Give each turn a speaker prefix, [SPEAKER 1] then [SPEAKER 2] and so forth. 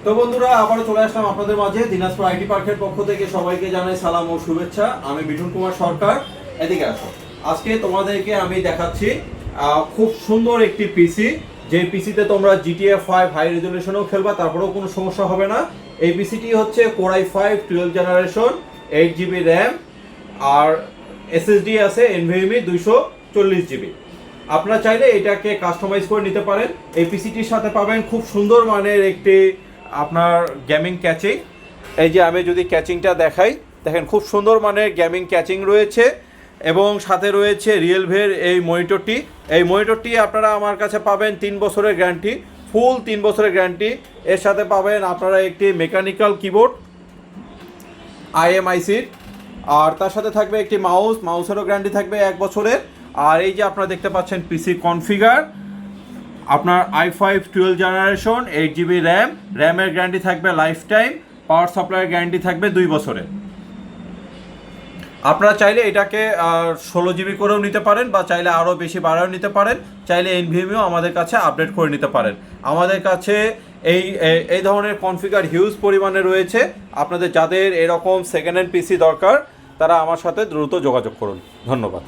[SPEAKER 1] তো বন্ধুরা আবারও চলে আসলাম আপনাদের মাঝে দিনাজপুর আইটি পার্কের পক্ষ থেকে সবাইকে জানাই সালাম ও শুভেচ্ছা। আমি মিঠুন কুমার সরকার। এদিকে আসো, আজকে তোমাদেরকে আমি দেখাচ্ছি খুব সুন্দর একটি পিসি, যে পিসিতে তোমরা GTA 5 হাই রেজলিউশনেও খেলবা, তারপরেও কোনো সমস্যা হবে না। এই পিসিটি হচ্ছে Core i5 12 generation, 8GB RAM, আর SSD আছে NVMe 240GB। আপনারা চাইলে এটাকে কাস্টমাইজ করে নিতে পারেন। এই পিসিটির সাথে পাবেন খুব সুন্দর মানের একটি আপনার গেমিং ক্যাচিং। এই যে আমি যদি ক্যাচিংটা দেখাই, দেখেন খুব সুন্দর মানের গেমিং ক্যাচিং রয়েছে এবং সাথে রয়েছে রিয়েলভের এই মনিটরটি। এই মনিটরটি আপনারা আমার কাছে পাবেন 3 বছরের গ্যারান্টি, ফুল 3 বছরের গ্যারান্টি। এর সাথে পাবেন আপনারা একটি মেকানিক্যাল কিবোর্ড IMICর, আর তার সাথে থাকবে একটি মাউসেরও গ্যারান্টি থাকবে 1 বছরের। আর এই যে আপনারা দেখতে পাচ্ছেন পিসি কনফিগার, আপনার i5 12 জেনারেশন, 8GB র্যামের গ্যারান্টি থাকবে লাইফ টাইম, পাওয়ার সাপ্লাইয়ের গ্যারান্টি থাকবে 2 বছরের। আপনারা চাইলে এটাকে 16GB করেও নিতে পারেন, বা চাইলে আরও বেশি বাড়াও নিতে পারেন, চাইলে NVMeও আমাদের কাছে আপডেট করে নিতে পারেন। আমাদের কাছে এই ধরনের কনফিগার হিউজ পরিমাণে রয়েছে। আপনাদের যাদের এরকম সেকেন্ড হ্যান্ড পিসি দরকার, তারা আমার সাথে দ্রুত যোগাযোগ করুন। ধন্যবাদ।